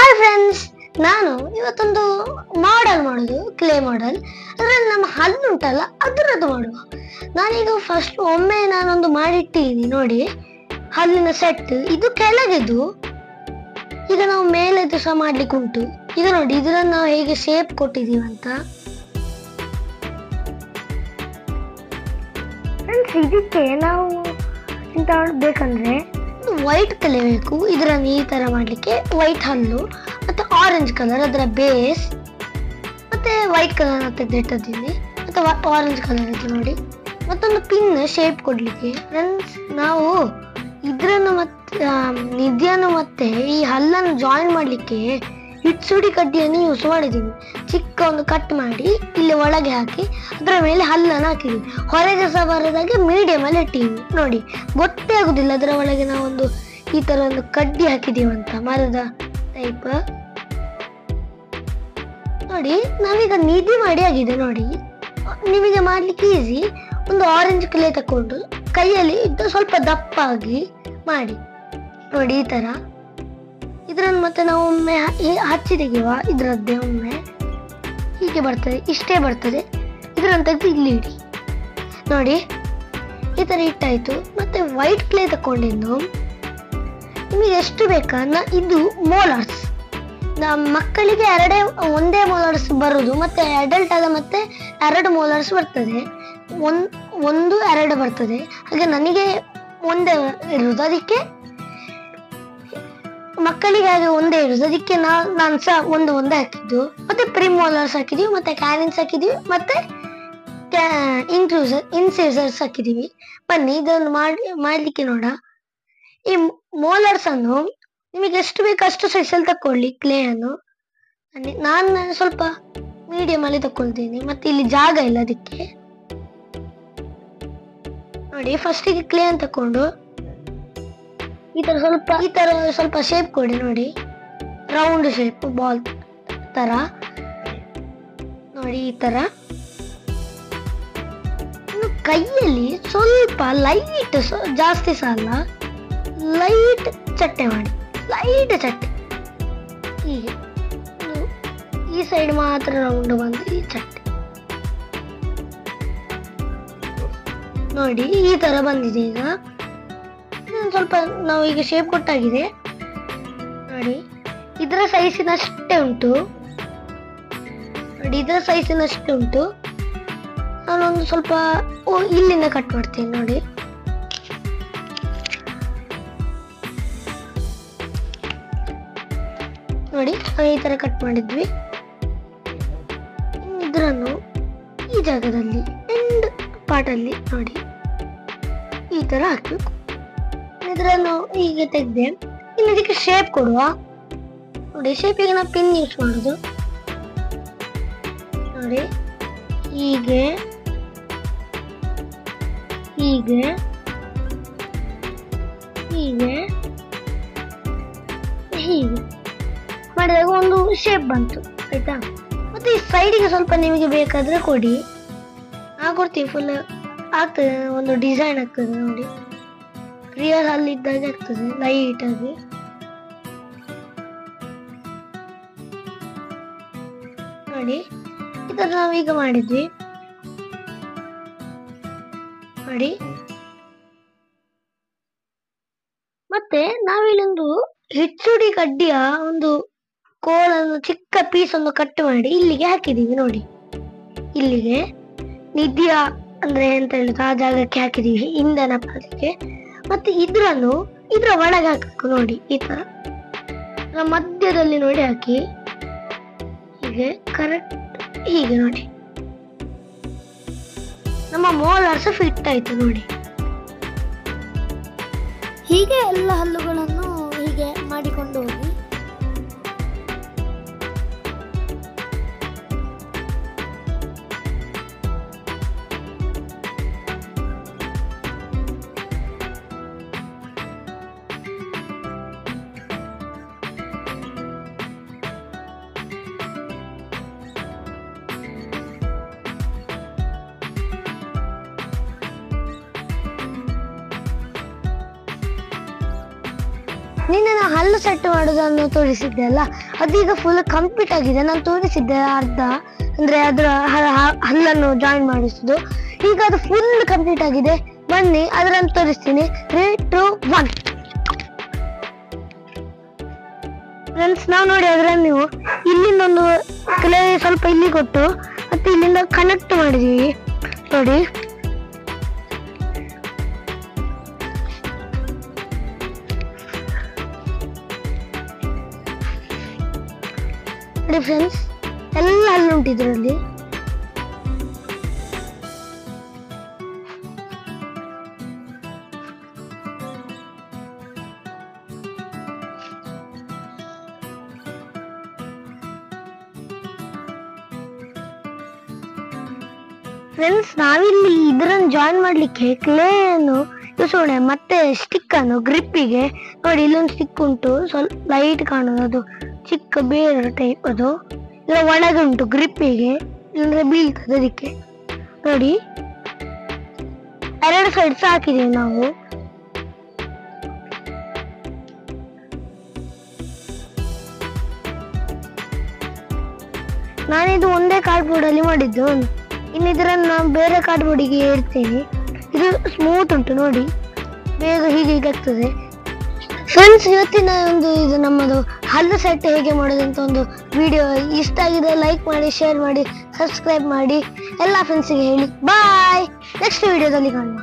Hi friends, ನಾನು ಇವತ್ತೊಂದು model ಮಾಡೋದು, ಕ್ಲೇ ಮಾಡೆಲ್. ಅದರಲ್ಲಿ ನಮ್ಮ ಹಲ್ಲು ಉಂಟಲ್ಲ ಅದರದ್ದು ಮಾಡುವ. ನಾನೀಗ ಫಸ್ಟ್ ಒಮ್ಮೆ ನಾನೊಂದು ಮಾಡಿಟ್ಟಿದ್ದೀನಿ ನೋಡಿ, ಹಲ್ಲಿನ ಸೆಟ್. ಇದು ಕೆಳಗಿದ್ದು, ಈಗ ನಾವು ಮೇಲೆದ್ದು ಸಹ ಮಾಡ್ಲಿಕ್ಕೆ ಉಂಟು. ಈಗ ನೋಡಿ ಇದನ್ನು ನಾವು ಹೇಗೆ ಶೇಪ್ ಕೊಟ್ಟಿದ್ದೀವಿ ಅಂತ. ಫ್ರೆಂಡ್ಸ್, ಇದಕ್ಕೆ ನಾವು ಎಂತ ಬೇಕಂದ್ರೆ ವೈಟ್ ಕಲೆ ಬೇಕು. ಇದರನ್ನು ಈ ತರ ಮಾಡ್ಲಿಕ್ಕೆ ವೈಟ್ ಹಲ್ಲು ಮತ್ತೆ ಆರೆಂಜ್ ಕಲರ್ ಅದರ ಬೇಸ್, ಮತ್ತೆ ವೈಟ್ ಕಲರ್ ತೆಗೆದಿಟ್ಟಿದ್ದೀನಿ, ಮತ್ತೆ ಆರೆಂಜ್ ಕಲರ್ ಇದೆ ನೋಡಿ. ಮತ್ತೊಂದು ಪಿನ್ ಶೇಪ್ ಕೊಡ್ಲಿಕ್ಕೆ. ಫ್ರೆಂಡ್ಸ್, ನಾವು ಇದ್ರನ್ನು ಮತ್ತೆ ನಿಧಿಯನ್ನು ಮತ್ತೆ ಈ ಹಲ್ಲನ್ನು ಜಾಯಿನ್ ಮಾಡ್ಲಿಕ್ಕೆ ಹಿಟ್ಸುಡಿ ಕಡ್ಡಿಯನ್ನು ಯೂಸ್ ಮಾಡಿದ್ದೀನಿ. ಚಿಕ್ಕ ಒಂದು ಕಟ್ ಮಾಡಿ ಇಲ್ಲಿ ಒಳಗೆ ಹಾಕಿ ಅದರ ಮೇಲೆ ಹಲ್ಲನ್ನು ಹಾಕಿದ್ದೀವಿ. ಹೊರಗೆ ಸಹ ಬರೋದಾಗೆ ಮೀಡಿಯಂ ಅಲ್ಲಿ ಇಟ್ಟಿದ್ದೀವಿ ನೋಡಿ, ಗೊತ್ತೇ ಆಗುದಿಲ್ಲ ಅದರ ಒಳಗೆ ನಾವೊಂದು ಈ ತರ ಒಂದು ಕಡ್ಡಿ ಹಾಕಿದೀವಂತ, ಮರದ ಟೈಪ್ ನೋಡಿ. ನಾವೀಗ ನಿಧಿ ಮಾಡಿ ಆಗಿದೆ ನೋಡಿ. ನಿಮಗೆ ಮಾಡ್ಲಿಕ್ಕೆ ಈಸಿ. ಒಂದು ಆರೆಂಜ್ ಕ್ಲೇ ತಕೊಂಡು ಕೈಯಲ್ಲಿ ಸ್ವಲ್ಪ ದಪ್ಪಾಗಿ ಮಾಡಿ ನೋಡಿ ಈ ತರ. ಇದ್ರನ್ನು ಮತ್ತೆ ನಾವು ಒಮ್ಮೆ ಹಚ್ಚಿ ತೆಗೆಯುವ. ಇದ್ರದ್ದೇ ಒಮ್ಮೆ ಹೀಗೆ ಬರ್ತದೆ, ಇಷ್ಟೇ ಬರ್ತದೆ. ಇದ್ರನ್ನು ತೆಗೆದು ಇಲ್ಲಿ ಇಡಿ ನೋಡಿ, ಈ ತರ ಇಟ್ಟಾಯ್ತು. ಮತ್ತೆ ವೈಟ್ ಕ್ಲೇ ತಕೊಂಡಿದ್ದು ನಿಮಗೆ ಎಷ್ಟು ಬೇಕಾ. ಇದು ಮೋಲಾರ್ಸ್, ನಮ್ಮ ಮಕ್ಕಳಿಗೆ ಒಂದೇ ಮೋಲಾರ್ಸ್ ಬರುದು, ಮತ್ತೆ ಅಡಲ್ಟ್ ಆದ ಮತ್ತೆ 2 ಮೋಲಾರ್ಸ್ ಬರ್ತದೆ, 1 2 ಬರ್ತದೆ. ಹಾಗೆ ನನಗೆ ಒಂದೇ ಇರುವುದು, ಅದಕ್ಕೆ ಮಕ್ಕಳಿಗೆ ಹಾಗೆ ಒಂದೇ ಇರುವುದು, ಅದಕ್ಕೆ ನಾನು ಸಹ ಒಂದೇ ಹಾಕಿದ್ದು. ಮತ್ತೆ ಪ್ರಿಮೋಲಾರ್ಸ್ ಹಾಕಿದೀವಿ, ಮತ್ತೆ ಕ್ಯಾನಿನ್ಸ್ ಹಾಕಿದೀವಿ, ಮತ್ತೆ ಇನ್ಸಿಸರ್ಸ್ ಹಾಕಿದೀವಿ. ಬನ್ನಿ ಇದನ್ನು ಮಾಡ್ಲಿಕ್ಕೆ ನೋಡ. ಈ ಮೋಲಾರ್ಸ್ ಅನ್ನು ನಿಮಗೆ ಎಷ್ಟು ಬೇಕು ಅಷ್ಟು ಸೈಜಲ್ಲಿ ತಕೊಳ್ಳಿ. ಕ್ಲೇ ಅನ್ನು ನಾನು ಸ್ವಲ್ಪ ಮೀಡಿಯಂ ಅಲ್ಲಿ ತಕೊಳ್ತೀನಿ, ಮತ್ತೆ ಇಲ್ಲಿ ಜಾಗ ಇಲ್ಲ ಅದಕ್ಕೆ ನೋಡಿ. ಫಸ್ಟಿಗೆ ಕ್ಲೇ ಅನ್ನು ತಕೊಂಡು ಈ ತರ ಸ್ವಲ್ಪ ಶೇಪ್ ಕೊಡಿ ನೋಡಿ, ರೌಂಡ್ ಶೇಪ್, ಬಾಲ್ ತರ ನೋಡಿ. ಈ ತರ ಕೈಯಲ್ಲಿ ಸ್ವಲ್ಪ ಲೈಟ್, ಜಾಸ್ತಿ ಸಹ ಅಲ್ಲ, ಲೈಟ್ ಚಟ್ಟೆ ಮಾಡಿ, ಲೈಟ್ ಚಟ್ಟೆ. ಹೀಗೆ ಈ ಸೈಡ್ ಮಾತ್ರ ರೌಂಡ್ ಬಂದು ಈ ಚಟ್ಟೆ ನೋಡಿ, ಈ ತರ ಬಂದಿದೆ. ಈಗ ಸ್ವಲ್ಪ ನಾವು ಈಗ ಶೇಪ್ ಕೊಟ್ಟಾಗಿದೆ ನೋಡಿ. ಇದರ ಸೈಜಿನಷ್ಟೇ ಉಂಟು ನೋಡಿ, ಇದರ ಸೈಜಿನಷ್ಟೇ ಉಂಟು. ನಾನೊಂದು ಸ್ವಲ್ಪ ಇಲ್ಲಿಂದ ಕಟ್ ಮಾಡ್ತೀನಿ ನೋಡಿ. ನೋಡಿ ನಾವು ಈ ತರ ಕಟ್ ಮಾಡಿದ್ವಿ. ಇದನ್ನು ಈ ಜಾಗದಲ್ಲಿ ಎಂಡ್ ಪಾರ್ಟ್ ಅಲ್ಲಿ ನೋಡಿ ಈ ತರ ಹಾಕ್ಬೇಕು. ಇದನ್ನು ಹೀಗೆ ತೆಗೆದೆ. ಇನ್ನು ಇದಕ್ಕೆ ಶೇಪ್ ಕೊಡುವ ನೋಡಿ. ಶೇಪಿಗೆ ನಾವು ಪಿನ್ ಯೂಸ್ ಮಾಡುದು ನೋಡಿ. ಹೀಗೆ ಹೀಗೆ ಹೀಗೆ ಹೀಗೆ ಮಾಡಿದಾಗ ಒಂದು ಶೇಪ್ ಬಂತು, ಆಯ್ತಾ. ಮತ್ತೆ ಈ ಸೈಡಿಗೆ ಸ್ವಲ್ಪ ನಿಮಗೆ ಬೇಕಾದ್ರೆ ಕೊಡಿ, ಕೊಡ್ತೀವಿ. ಫುಲ್ ಆಗ್ತದೆ, ಒಂದು ಡಿಸೈನ್ ಆಗ್ತದೆ ನೋಡಿ. ರಿಯಲ್ ಹಲ್ಲಿ ಇದ್ದಾಗ ಆಗ್ತದೆ ಲೈಟ್ ಆಗಿ ನೋಡಿ. ಇದನ್ನು ನಾವೀಗ ಮಾಡಿದ್ವಿ ನೋಡಿ. ಮತ್ತೆ ನಾವಿಲ್ಲೊಂದು ಹಿಚ್ಚುಡಿ ಕಡ್ಡಿಯ ಒಂದು ಕೋಲನ್ನು ಚಿಕ್ಕ ಪೀಸ್ ಒಂದು ಕಟ್ ಮಾಡಿ ಇಲ್ಲಿಗೆ ಹಾಕಿದೀವಿ ನೋಡಿ. ಇಲ್ಲಿಗೆ ನಿಧಿಯ ಅಂದ್ರೆ ಎಂತ ಹೇಳುದು ಆ ಜಾಗಕ್ಕೆ ಹಾಕಿದೀವಿ, ಇಂಧನ ಪಾದಕ್ಕೆ. ಮತ್ತೆ ಇದ್ರ ಒಳಗೆ ಹಾಕಬೇಕು ನೋಡಿ. ಈ ತರ ಮಧ್ಯದಲ್ಲಿ ನೋಡಿ ಹಾಕಿ, ಹೀಗೆ ಕರೆಕ್ಟ್ ಹೀಗೆ ನೋಡಿ. ನಮ್ಮ ಮೋಲಾರ್ಸ್ ಫಿಟ್ ಆಯ್ತು ನೋಡಿ. ಹೀಗೆ ಎಲ್ಲ ಹಲ್ಲುಗಳನ್ನು ಹೀಗೆ ಮಾಡಿಕೊಂಡು ಹೋಗಿ. ನಿನ್ನೆ ನಾನು ಹಲ್ಲು ಸೆಟ್ ಮಾಡೋದನ್ನು ತೋರಿಸಿದ್ದೆ ಅಲ್ಲ, ಅದೀಗ ಫುಲ್ ಕಂಪ್ಲೀಟ್ ಆಗಿದೆ. ನಾನು ತೋರಿಸಿದ್ದೆ ಅರ್ಧ, ಅಂದ್ರೆ ಅದರ ಹಲ್ಲನ್ನು ಜಾಯಿನ್ ಮಾಡಿಸುದು. ಈಗ ಅದು ಫುಲ್ ಕಂಪ್ಲೀಟ್ ಆಗಿದೆ. ಬನ್ನಿ ಅದನ್ನು ತೋರಿಸ್ತೀನಿ. 3, 2, 1. ಫ್ರೆಂಡ್ಸ್, ನಾವು ನೋಡಿ ಅದರಲ್ಲಿ ನೀವು ಇಲ್ಲಿಂದ ಒಂದು ಕ್ಲೇ ಸ್ವಲ್ಪ ಇಲ್ಲಿ ಕೊಟ್ಟು ಮತ್ತೆ ಇಲ್ಲಿಂದ ಕನೆಕ್ಟ್ ಮಾಡಿದೀವಿ ನೋಡಿ. ಫ್ರೆಂಡ್ಸ್, ಎಲ್ಲ ಹಲ್ಲುಂಟು ಇದರಲ್ಲಿ. ಫ್ರೆಂಡ್ಸ್, ನಾವಿಲ್ಲಿ ಇದರನ್ನು ಜಾಯಿನ್ ಮಾಡ್ಲಿಕ್ಕೆ ಕ್ಲೇಯನ್ನು ಯೂಸ್ ಮಾಡೋಣ. ಮತ್ತೆ ಸ್ಟಿಕ್ ಅನ್ನು ಗ್ರಿಪ್ಪಿಗೆ ನೋಡಿ, ಇಲ್ಲೊಂದು ಸ್ಟಿಕ್ ಉಂಟು, ಸ್ವಲ್ಪ ಲೈಟ್ ಕಾಣೋದು, ಅದು ಚಿಕ್ಕ ಬೇರೆ ಟೈಪ್. ಅದು ಇಲ್ಲ ಒಳಗೆ ಉಂಟು ಗ್ರಿಪ್ಪಿಗೆ, ಇಲ್ಲಂದ್ರೆ ಬೀಳ್ತದೆ ಅದಕ್ಕೆ. ನೋಡಿ 2 ಸೈಡ್ಸ್ ಹಾಕಿದೀವಿ ನಾವು. ನಾನಿದು ಒಂದೇ ಕಾರ್ಡ್ಬೋರ್ಡ್ ಅಲ್ಲಿ ಮಾಡಿದ್ದು. ಇನ್ನು ಇದರನ್ನು ಬೇರೆ ಕಾರ್ಡ್ಬೋರ್ಡಿಗೆ ಇಡ್ತೀನಿ. ಇದು ಸ್ಮೂತ್ ಉಂಟು ನೋಡಿ, ಬೇಗ ಹೀಗೆ ಆಗ್ತದೆ. ಫ್ರೆಂಡ್ಸ್, ಇವತ್ತಿನ ಇದು ನಮ್ಮದು ಹಲ್ಲು ಸೆಟ್ ಹೇಗೆ ಮಾಡೋದಂತ ಒಂದು ವಿಡಿಯೋ ಇಷ್ಟ ಆಗಿದೆ. ಲೈಕ್ ಮಾಡಿ, ಶೇರ್ ಮಾಡಿ, ಸಬ್ಸ್ಕ್ರೈಬ್ ಮಾಡಿ, ಎಲ್ಲ ಫ್ರೆಂಡ್ಸಿಗೆ ಹೇಳಿ. ಬಾಯ್, ನೆಕ್ಸ್ಟ್ ವಿಡಿಯೋದಲ್ಲಿ ಕಾಣುವ.